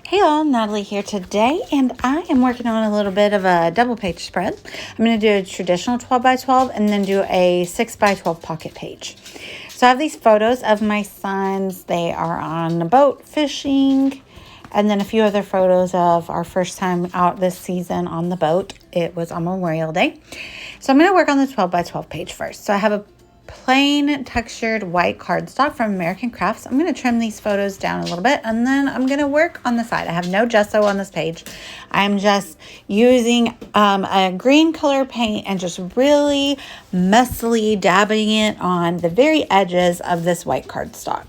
Hey all, Natalie here today, and I am working on a little bit of a double page spread. I'm going to do a traditional 12 by 12 and then do a 6 by 12 pocket page. So I have these photos of my sons. They are on a boat fishing, and then a few other photos of our first time out this season on the boat. It was on Memorial Day. So I'm going to work on the 12 by 12 page first. So I have a plain textured white cardstock from American Crafts. I'm going to trim these photos down a little bit, and then I'm going to work on the side. I have no gesso on this page. I'm just using a green color paint and just really messily dabbing it on the very edges of this white cardstock.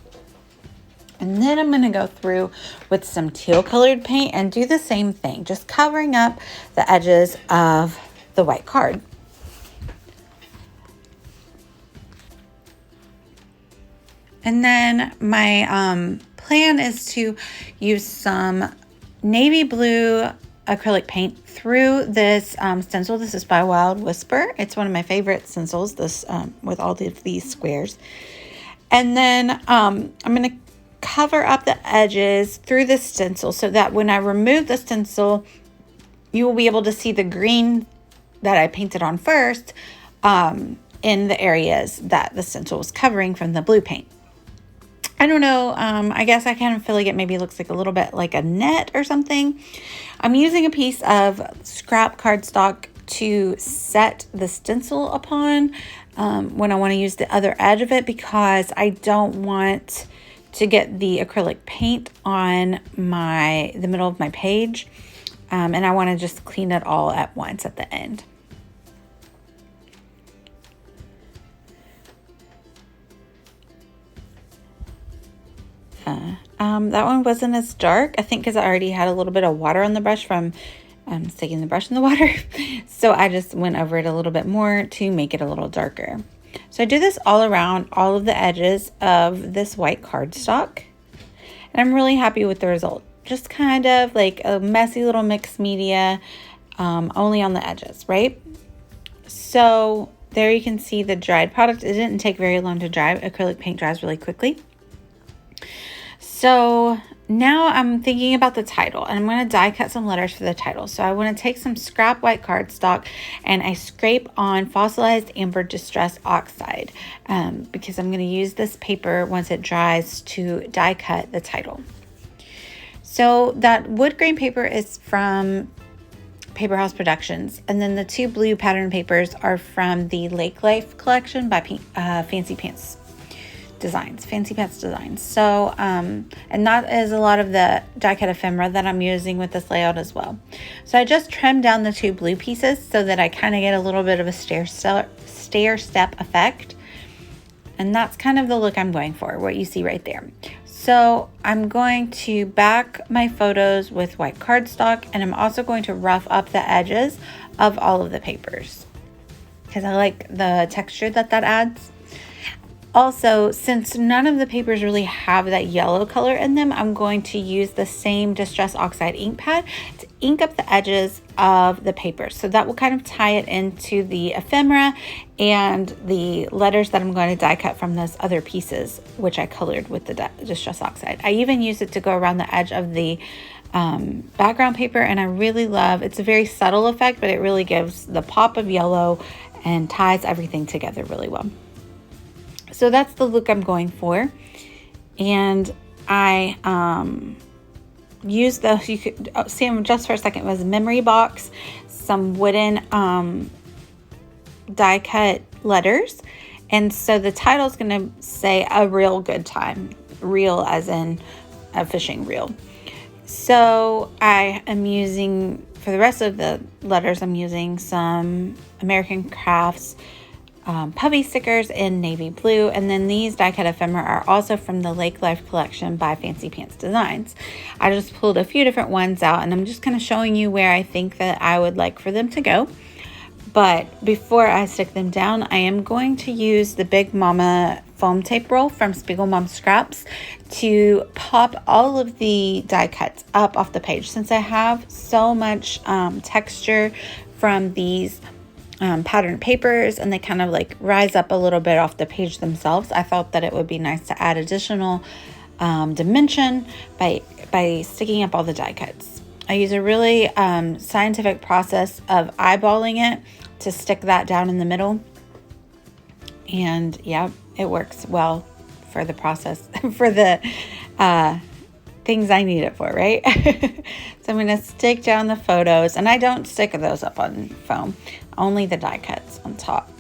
And then I'm going to go through with some teal colored paint and do the same thing, just covering up the edges of the white card. And then my plan is to use some navy blue acrylic paint through this stencil. This is by Wild Whisper. It's one of my favorite stencils, this with all of these squares. And then I'm going to cover up the edges through the stencil so that when I remove the stencil, you will be able to see the green that I painted on first in the areas that the stencil was covering from the blue paint. I don't know, I guess I kind of feel like it maybe looks like a little bit like a net or something. I'm using a piece of scrap cardstock to set the stencil upon when I want to use the other edge of it, because I don't want to get the acrylic paint on the middle of my page, and I want to just clean it all at once at the end. That one wasn't as dark, I think, because I already had a little bit of water on the brush from sticking the brush in the water. So I just went over it a little bit more to make it a little darker. So I do this all around all of the edges of this white cardstock, and I'm really happy with the result. Just kind of like a messy little mixed media, only on the edges, right? So there you can see the dried product. It didn't take very long to dry. Acrylic paint dries really quickly. So now I'm thinking about the title, and I'm going to die cut some letters for the title. So I want to take some scrap white cardstock and I scrape on fossilized amber distress oxide because I'm going to use this paper once it dries to die cut the title. So that wood grain paper is from Paper House Productions, and then the two blue pattern papers are from the Lake Life collection by Fancy Pants Designs. So and that is a lot of the die cut ephemera that I'm using with this layout as well. So I just trimmed down the two blue pieces so that I kind of get a little bit of a stair step effect, and that's kind of the look I'm going for, what you see right there. So I'm going to back my photos with white cardstock, and I'm also going to rough up the edges of all of the papers because I like the texture that adds. Also, since none of the papers really have that yellow color in them, I'm going to use the same Distress Oxide ink pad to ink up the edges of the paper. So that will kind of tie it into the ephemera and the letters that I'm going to die cut from those other pieces, which I colored with the Distress Oxide. I even use it to go around the edge of the background paper, and I really love, it's a very subtle effect, but it really gives the pop of yellow and ties everything together really well. So that's the look I'm going for, and I used those. You could see them just for a second. It was a memory box, some wooden die cut letters, and so the title is going to say "A Real Good Time," real as in a fishing reel. So I am using, for the rest of the letters, I'm using some American Crafts puppy stickers in navy blue, and then these die cut ephemera are also from the Lake Life collection by Fancy Pants Designs. I just pulled a few different ones out, and I'm just kind of showing you where I think that I would like for them to go. But before I stick them down, I am going to use the Big Mama foam tape roll from Spiegel Mom Scraps to pop all of the die cuts up off the page. Since I have so much texture from these pattern papers, and they kind of like rise up a little bit off the page themselves, I thought that it would be nice to add additional dimension by by sticking up all the die cuts. I use a really scientific process of eyeballing it to stick that down in the middle. And yeah, it works well for the process, for the things I need it for, right? So I'm going to stick down the photos, and I don't stick those up on foam, only the die cuts on top,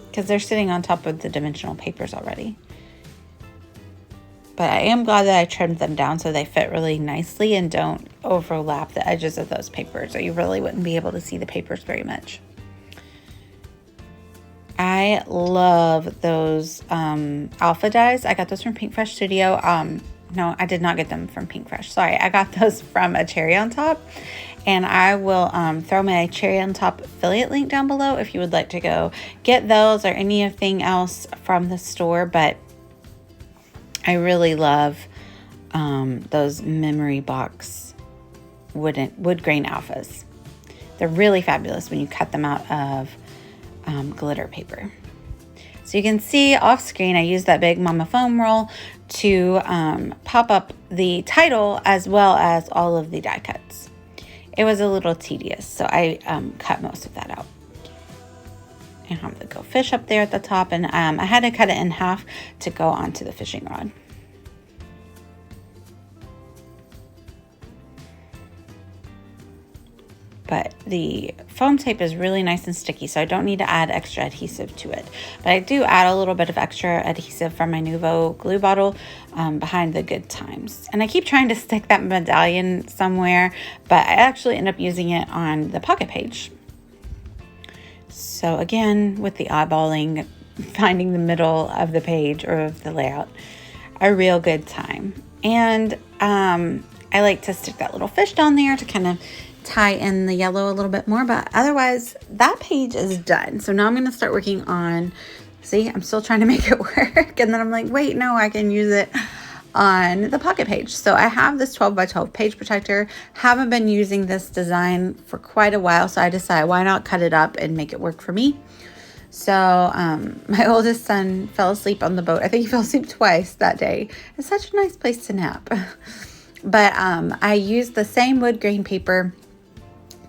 because they're sitting on top of the dimensional papers already. But I am glad that I trimmed them down so they fit really nicely and don't overlap the edges of those papers, or you really wouldn't be able to see the papers very much. I love those alpha dies. I got those from Pink Fresh Studio. No, I did not get them from Pink Fresh. Sorry, I got those from a Cherry on Top. And I will throw my Cherry on Top affiliate link down below if you would like to go get those or anything else from the store. But I really love those memory box wood grain alphas. They're really fabulous when you cut them out of glitter paper. So you can see off screen, I use that big Mama foam roll to pop up the title as well as all of the die cuts. It was a little tedious, so I cut most of that out. I have the Go Fish up there at the top, and I had to cut it in half to go onto the fishing rod. But the foam tape is really nice and sticky, so I don't need to add extra adhesive to it. But I do add a little bit of extra adhesive from my Nuvo glue bottle behind the Good Times. And I keep trying to stick that medallion somewhere, but I actually end up using it on the pocket page. So again, with the eyeballing, finding the middle of the page or of the layout, a real good time. And I like to stick that little fish down there to kind of tie in the yellow a little bit more, but otherwise that page is done. So now I'm going to start working on, see, I'm still trying to make it work, and then I'm like, wait, no, I can use it on the pocket page. So I have this 12 by 12 page protector. Haven't been using this design for quite a while, so I decided why not cut it up and make it work for me. So my oldest son fell asleep on the boat. I think he fell asleep twice that day. It's such a nice place to nap. But I used the same wood grain paper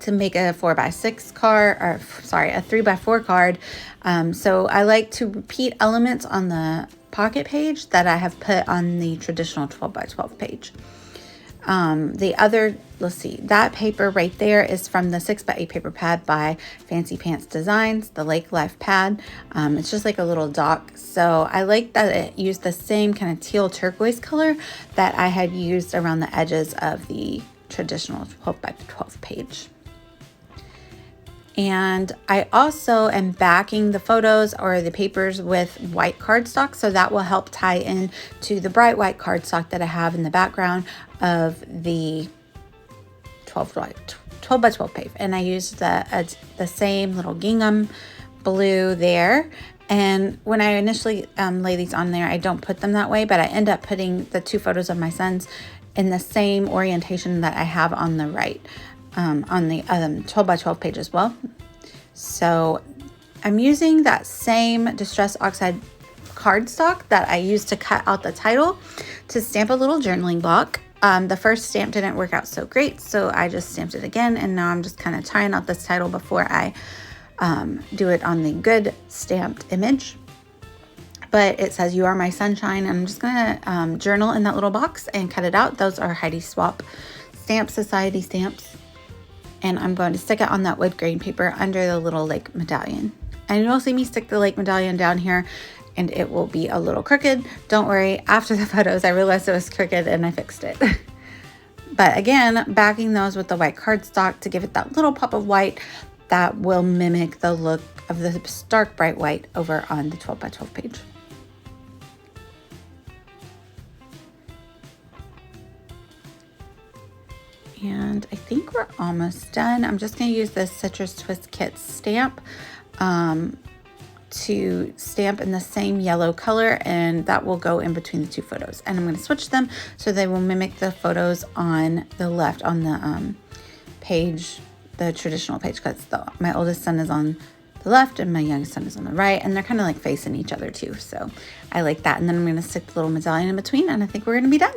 to make a 4x6 card, or sorry, a 3x4 card. So I like to repeat elements on the pocket page that I have put on the traditional 12x12 page. The other, let's see, that paper right there is from the 6x8 paper pad by Fancy Pants Designs, the Lake Life pad. It's just like a little dock. So I like that it used the same kind of teal turquoise color that I had used around the edges of the traditional 12x12 page. And I also am backing the photos or the papers with white cardstock, so that will help tie in to the bright white cardstock that I have in the background of the 12 by 12 page. And I used the same little gingham blue there. And when I initially lay these on there, I don't put them that way, but I end up putting the two photos of my sons in the same orientation that I have on the right. On the 12 by 12 page as well. So I'm using that same Distress Oxide cardstock that I used to cut out the title to stamp a little journaling block. The first stamp didn't work out so great, so I just stamped it again, and now I'm just kind of tying out this title before I do it on the good stamped image. But it says, "You Are My Sunshine," and I'm just gonna journal in that little box and cut it out. Those are Heidi Swap Stamp Society stamps. And I'm going to stick it on that wood grain paper under the little lake medallion. And you'll see me stick the lake medallion down here, and it will be a little crooked. Don't worry, after the photos, I realized it was crooked and I fixed it. But again, backing those with the white cardstock to give it that little pop of white that will mimic the look of the stark bright white over on the 12 by 12 page. And I think we're almost done. I'm just going to use this Citrus Twist Kit stamp to stamp in the same yellow color, and that will go in between the two photos. And I'm going to switch them so they will mimic the photos on the left on the page, the traditional page, because my oldest son is on the left and my youngest son is on the right, and they're kind of like facing each other too. So I like that. And then I'm going to stick the little medallion in between, and I think we're going to be done.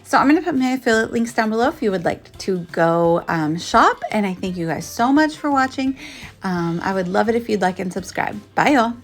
So I'm going to put my affiliate links down below if you would like to go shop. And I thank you guys so much for watching. I would love it if you'd like and subscribe. Bye, y'all.